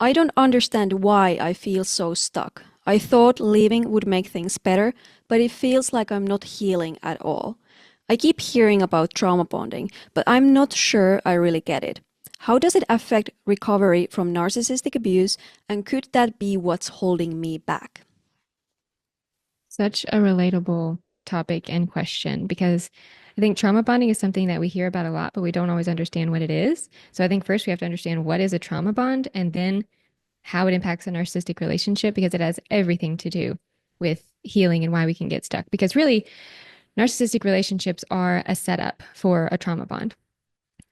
I don't understand why I feel so stuck. I thought leaving would make things better, but it feels like I'm not healing at all. I keep hearing about trauma bonding, but I'm not sure I really get it. How does it affect recovery from narcissistic abuse, and could that be what's holding me back? Such a relatable topic and question because I think trauma bonding is something that we hear about a lot, but we don't always understand what it is. So I think first we have to understand what is a trauma bond and then how it impacts a narcissistic relationship because it has everything to do with healing and why we can get stuck. Because really, narcissistic relationships are a setup for a trauma bond.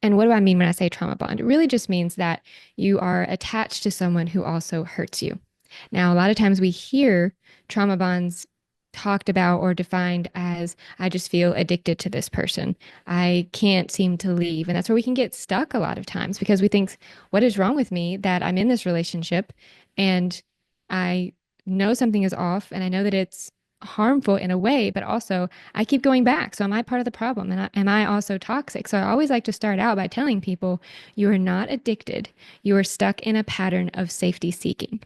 And what do I mean when I say trauma bond? It really just means that you are attached to someone who also hurts you. Now, a lot of times we hear trauma bonds talked about or defined as I just feel addicted to this person. I can't seem to leave. And that's where we can get stuck a lot of times because we think, what is wrong with me that I'm in this relationship and I know something is off and I know that it's harmful in a way, but also I keep going back. So am I part of the problem? And am I also toxic? So I always like to start out by telling people you are not addicted. You are stuck in a pattern of safety seeking.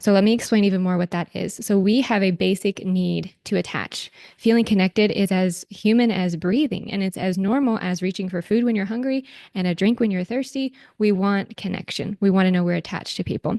So let me explain even more what that is. So we have a basic need to attach. Feeling connected is as human as breathing, and it's as normal as reaching for food when you're hungry and a drink when you're thirsty. We want connection. We want to know we're attached to people.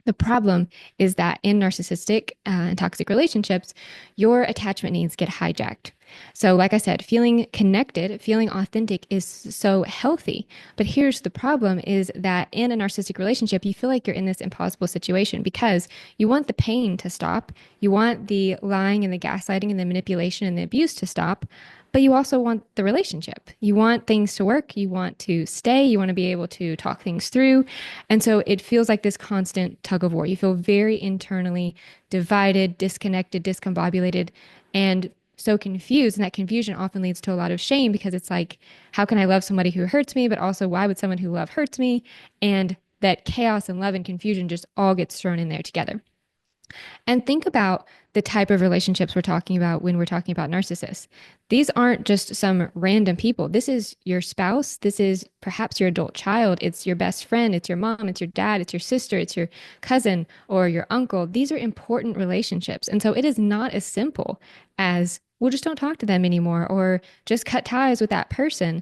The problem is that in narcissistic and toxic relationships, your attachment needs get hijacked. So, like I said, feeling connected, feeling authentic is so healthy. But here's the problem is that in a narcissistic relationship, you feel like you're in this impossible situation because you want the pain to stop. You want the lying and the gaslighting and the manipulation and the abuse to stop. But you also want the relationship. You want things to work. You want to stay. You want to be able to talk things through. And so it feels like this constant tug of war. You feel very internally divided, disconnected, discombobulated, and so confused. And that confusion often leads to a lot of shame because it's like, how can I love somebody who hurts me? But also, why would someone who love hurts me? And that chaos and love and confusion just all gets thrown in there together. And think about the type of relationships we're talking about when we're talking about narcissists. These aren't just some random people. This is your spouse. This is perhaps your adult child. It's your best friend. It's your mom. It's your dad. It's your sister. It's your cousin or your uncle. These are important relationships. And so it is not as simple as, well, just don't talk to them anymore or just cut ties with that person.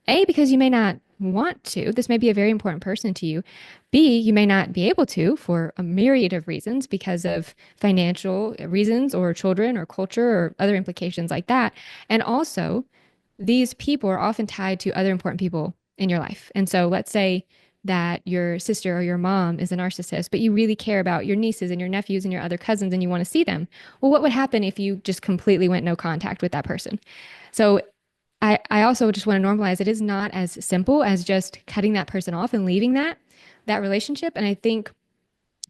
A, because you may not want to. This may be a very important person to you. B, you may not be able to for a myriad of reasons because of financial reasons or children or culture or other implications like that. And also, these people are often tied to other important people in your life. And so let's say that your sister or your mom is a narcissist, but you really care about your nieces and your nephews and your other cousins and you want to see them. Well, what would happen if you just completely went no contact with that person? So I also just want to normalize it is not as simple as just cutting that person off and leaving that relationship. And I think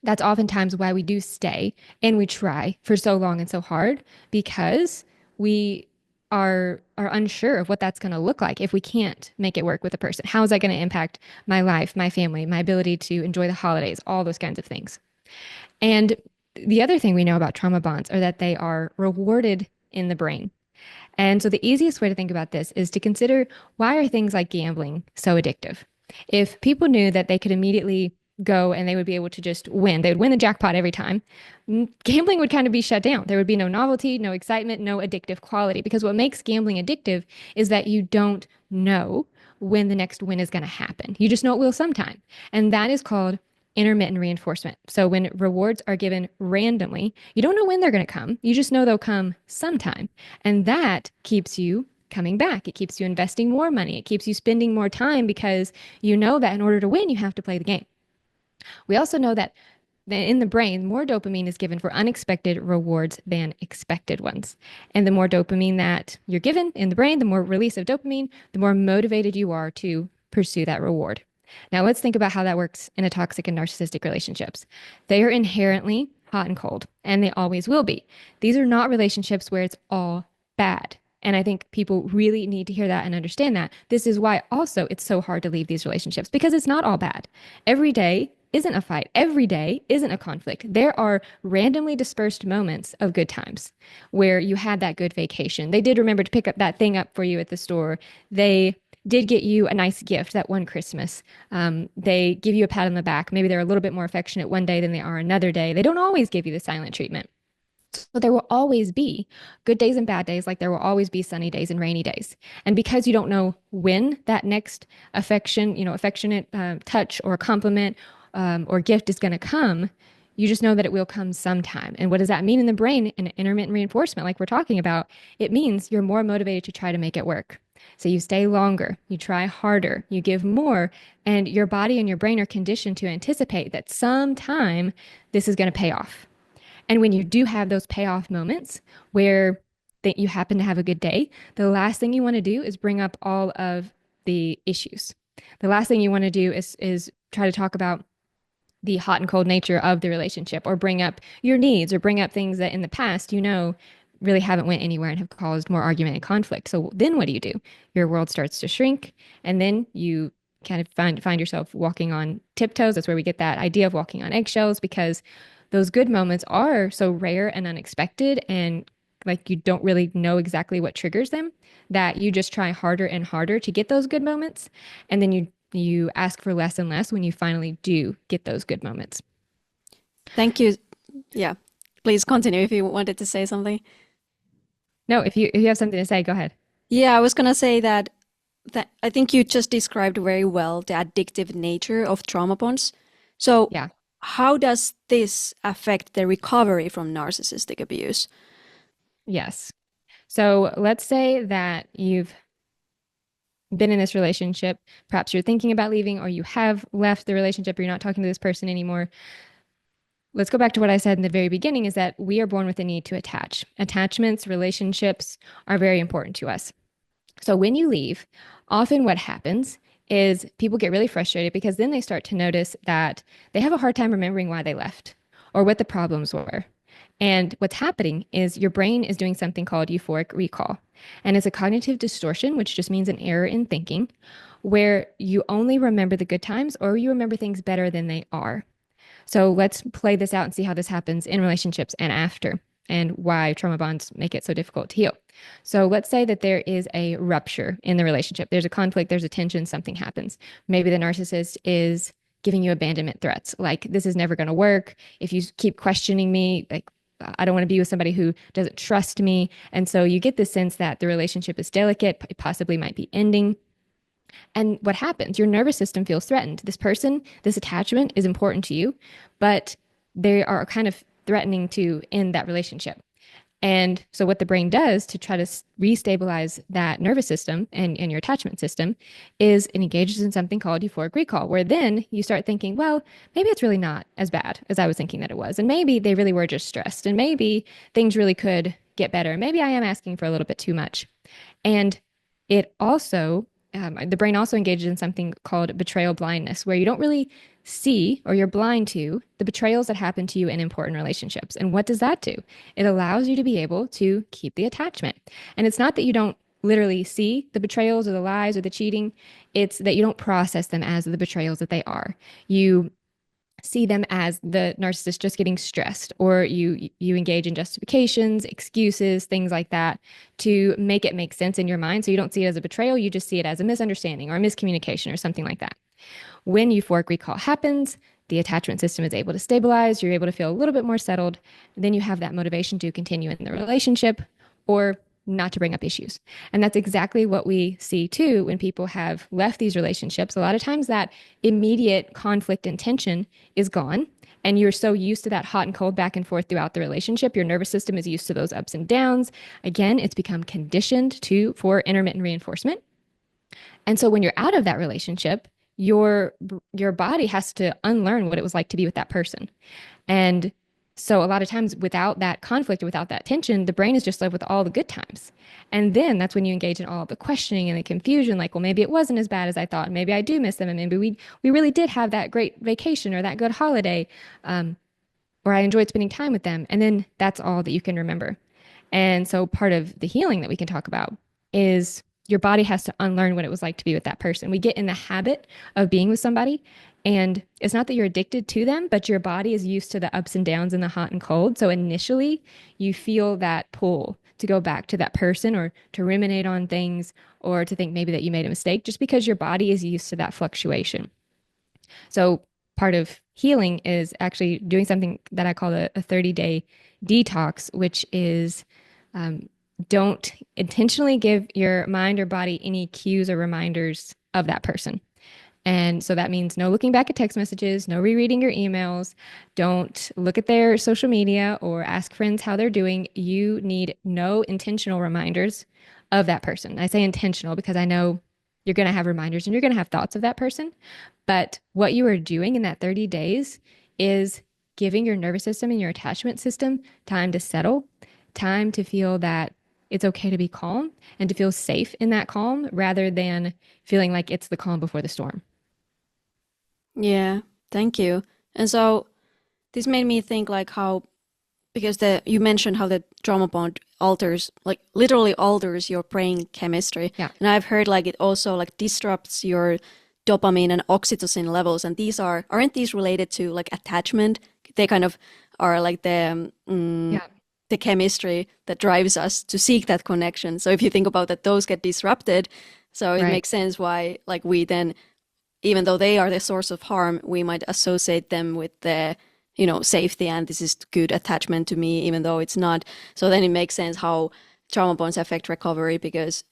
that's oftentimes why we do stay and we try for so long and so hard because we are unsure of what that's going to look like if we can't make it work with a person. How is that going to impact my life, my family, my ability to enjoy the holidays, all those kinds of things. And the other thing we know about trauma bonds are that they are rewarded in the brain. And so the easiest way to think about this is to consider why are things like gambling so addictive? If people knew that they could immediately go and they would be able to just win, they would win the jackpot every time, gambling would kind of be shut down. There would be no novelty, no excitement, no addictive quality. Because what makes gambling addictive is that you don't know when the next win is going to happen. You just know it will sometime. And that is called intermittent reinforcement. So when rewards are given randomly, you don't know when they're going to come. You just know they'll come sometime. And that keeps you coming back. It keeps you investing more money. It keeps you spending more time because you know that in order to win, you have to play the game. We also know that in the brain, more dopamine is given for unexpected rewards than expected ones. And the more dopamine that you're given in the brain, the more release of dopamine, the more motivated you are to pursue that reward. Now, let's think about how that works in a toxic and narcissistic relationships. They are inherently hot and cold, and they always will be. These are not relationships where it's all bad. And I think people really need to hear that and understand that. This is why also it's so hard to leave these relationships because it's not all bad. Every day isn't a fight. Every day isn't a conflict. There are randomly dispersed moments of good times where you had that good vacation. They did remember to pick up that thing up for you at the store. They did get you a nice gift that one Christmas. They give you a pat on the back. Maybe they're a little bit more affectionate one day than they are another day. They don't always give you the silent treatment. So there will always be good days and bad days, like there will always be sunny days and rainy days. And because you don't know when that next affectionate touch or compliment or gift is going to come, you just know that it will come sometime. And what does that mean in the brain? In intermittent reinforcement, like we're talking about, it means you're more motivated to try to make it work. So you stay longer, you try harder, you give more, and your body and your brain are conditioned to anticipate that sometime this is going to pay off. And when you do have those payoff moments where that you happen to have a good day, the last thing you want to do is bring up all of the issues. The last thing you want to do is try to talk about the hot and cold nature of the relationship or bring up your needs or bring up things that in the past really haven't went anywhere and have caused more argument and conflict. So then what do? Your world starts to shrink, and then you kind of find yourself walking on tiptoes. That's where we get that idea of walking on eggshells, because those good moments are so rare and unexpected, and like you don't really know exactly what triggers them, that you just try harder and harder to get those good moments, and then you ask for less and less when you finally do get those good moments. Thank you. Yeah. Please continue if you wanted to say something. No, if you have something to say, go ahead. Yeah, I was gonna say that I think you just described very well the addictive nature of trauma bonds. So, Yeah. how does this affect the recovery from narcissistic abuse? Yes. So let's say that you've been in this relationship. Perhaps you're thinking about leaving, or you have left the relationship, or you're not talking to this person anymore. Let's go back to what I said in the very beginning, is that we are born with a need to attach. Attachments, relationships are very important to us. So when you leave, often what happens is people get really frustrated because then they start to notice that they have a hard time remembering why they left or what the problems were. And what's happening is your brain is doing something called euphoric recall. And it's a cognitive distortion, which just means an error in thinking, where you only remember the good times or you remember things better than they are. So let's play this out and see how this happens in relationships and after, and why trauma bonds make it so difficult to heal. So let's say that there is a rupture in the relationship. There's a conflict, there's a tension, something happens. Maybe the narcissist is giving you abandonment threats, like this is never going to work. If you keep questioning me, like I don't want to be with somebody who doesn't trust me. And so you get the sense that the relationship is delicate, it possibly might be ending. And what happens? Your nervous system feels threatened. This person, this attachment is important to you, but they are kind of threatening to end that relationship. And so, what the brain does to try to restabilize that nervous system and your attachment system is it engages in something called euphoric recall, where then you start thinking, well, maybe it's really not as bad as I was thinking that it was. And maybe they really were just stressed. And maybe things really could get better. Maybe I am asking for a little bit too much. And it also, the brain also engages in something called betrayal blindness, where you don't really see, or you're blind to, the betrayals that happen to you in important relationships. And what does that do? It allows you to be able to keep the attachment. And it's not that you don't literally see the betrayals or the lies or the cheating, it's that you don't process them as the betrayals that they are. You see them as the narcissist just getting stressed, or you engage in justifications, excuses, things like that to make it make sense in your mind. So you don't see it as a betrayal, you just see it as a misunderstanding or a miscommunication or something like that. When euphoric recall happens, the attachment system is able to stabilize, you're able to feel a little bit more settled, then you have that motivation to continue in the relationship or not to bring up issues. And that's exactly what we see too when people have left these relationships. A lot of times that immediate conflict and tension is gone. And you're so used to that hot and cold back and forth throughout the relationship. Your nervous system is used to those ups and downs. Again, it's become conditioned for intermittent reinforcement. And so when you're out of that relationship, your body has to unlearn what it was like to be with that person. And so a lot of times without that conflict or without that tension, the brain is just left with all the good times. And then that's when you engage in all of the questioning and the confusion, like, well, maybe it wasn't as bad as I thought. Maybe I do miss them. And maybe we really did have that great vacation or that good holiday, or I enjoyed spending time with them. And then that's all that you can remember. And so part of the healing that we can talk about is your body has to unlearn what it was like to be with that person. We get in the habit of being with somebody, and it's not that you're addicted to them, but your body is used to the ups and downs and the hot and cold. So initially, you feel that pull to go back to that person or to ruminate on things or to think maybe that you made a mistake just because your body is used to that fluctuation. So part of healing is actually doing something that I call a 30-day detox, which is um, don't intentionally give your mind or body any cues or reminders of that person. And so that means no looking back at text messages, no rereading your emails, don't look at their social media or ask friends how they're doing. You need no intentional reminders of that person. I say intentional because I know you're going to have reminders and you're going to have thoughts of that person. But what you are doing in that 30 days is giving your nervous system and your attachment system time to settle, time to feel that it's okay to be calm and to feel safe in that calm rather than feeling like it's the calm before the storm. Yeah, thank you. And so this made me think like how, because the you mentioned how the trauma bond alters, like literally alters your brain chemistry. Yeah. And I've heard like it also like disrupts your dopamine and oxytocin levels. And these aren't these related to like attachment? They kind of are like Yeah. the chemistry that drives us to seek that connection. So if you think about that, those get disrupted. So it Right. makes sense why like we then, even though they are the source of harm, we might associate them with the, safety and this is good attachment to me, even though it's not. So then it makes sense how trauma bonds affect recovery because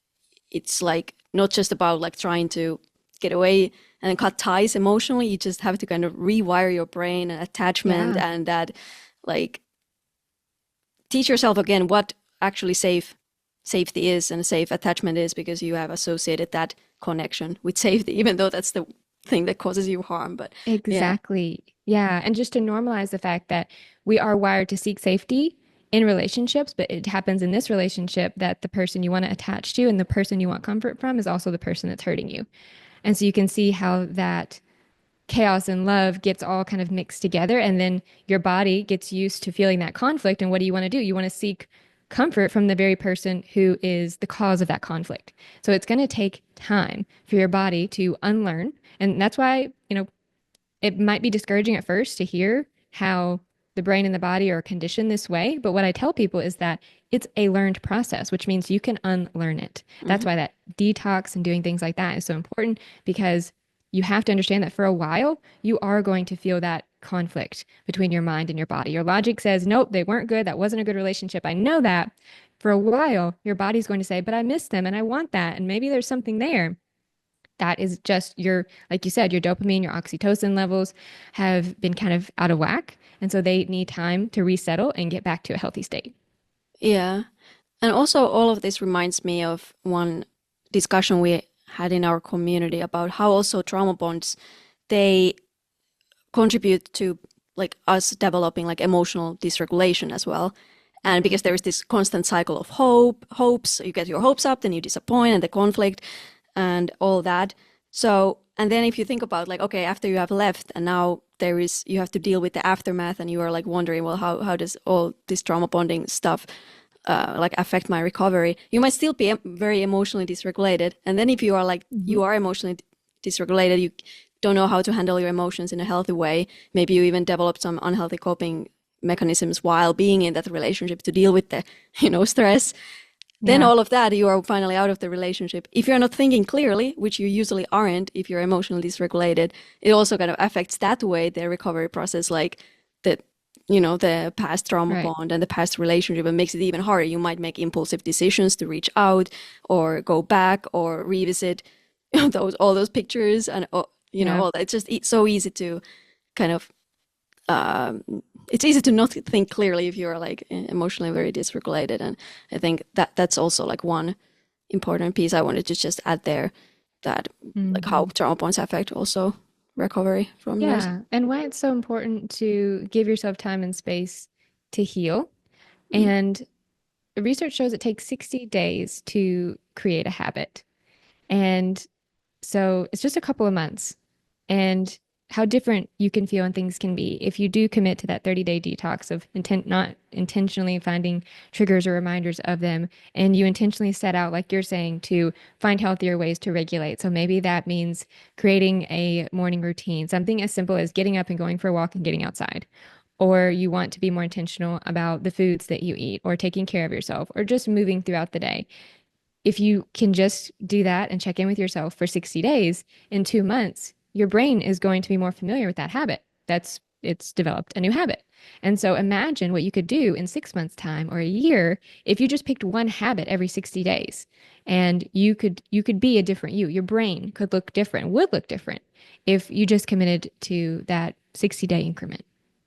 it's like not just about like trying to get away and cut ties emotionally. You just have to kind of rewire your brain and attachment Yeah. and that like teach yourself again what actually safety is and safe attachment is because you have associated that connection with safety, even though that's the thing that causes you harm. But yeah, Exactly. Yeah. And just to normalize the fact that we are wired to seek safety in relationships, but it happens in this relationship that the person you want to attach to and the person you want comfort from is also the person that's hurting you. And so you can see how that chaos and love gets all kind of mixed together. And then your body gets used to feeling that conflict. And what do? You want to seek comfort from the very person who is the cause of that conflict. So it's going to take time for your body to unlearn. And that's why, it might be discouraging at first to hear how the brain and the body are conditioned this way. But what I tell people is that it's a learned process, which means you can unlearn it. That's hmm why that detox and doing things like that is so important because you have to understand that for a while, you are going to feel that conflict between your mind and your body. Your logic says, nope, they weren't good. That wasn't a good relationship. I know that. For a while, your body's going to say, but I miss them and I want that. And maybe there's something there that is just your, like you said, your dopamine, your oxytocin levels have been kind of out of whack. And so they need time to resettle and get back to a healthy state. yeah. And also, all of this reminds me of one discussion we had in our community about how also trauma bonds they contribute to like us developing like emotional dysregulation as well. And because there is this constant cycle of hopes, you get your hopes up, then you disappoint, and the conflict, and all that. So, and then if you think about like, okay, after you have left, and now you have to deal with the aftermath, and you are like wondering, well, how does all this trauma bonding stuff like affect my recovery? You might still be very emotionally dysregulated, and then if you are like Mm-hmm. you are emotionally dysregulated, you don't know how to handle your emotions in a healthy way. Maybe you even develop some unhealthy coping mechanisms while being in that relationship to deal with the stress. Then Yeah. all of that, you are finally out of the relationship. If you're not thinking clearly, which you usually aren't if you're emotionally dysregulated, it also kind of affects that way the recovery process, like the the past trauma Right. bond and the past relationship, and makes it even harder. You might make impulsive decisions to reach out or go back or revisit all those pictures and Yeah. all that. It's just so easy to kind of um, it's easy to not think clearly if you're like emotionally very dysregulated. And I think that's also like one important piece I wanted to just add there, that like how Hmm. trauma bonds affect also recovery from narcissism. Yeah. And why it's so important to give yourself time and space to heal. And research shows it takes 60 days to create a habit. And so it's just a couple of months. And how different you can feel and things can be if you do commit to that 30-day detox of not intentionally finding triggers or reminders of them. And you intentionally set out, like you're saying, to find healthier ways to regulate. So maybe that means creating a morning routine, something as simple as getting up and going for a walk and getting outside. or you want to be more intentional about the foods that you eat, or taking care of yourself, or just moving throughout the day. If you can just do that and check in with yourself for 60 days, in 2 months, your brain is going to be more familiar with that habit. It's developed a new habit. And so imagine what you could do in 6 months' time or a year if you just picked one habit every 60 days, and you could be a different you. Your brain could look different, would look different if you just committed to that 60-day increment.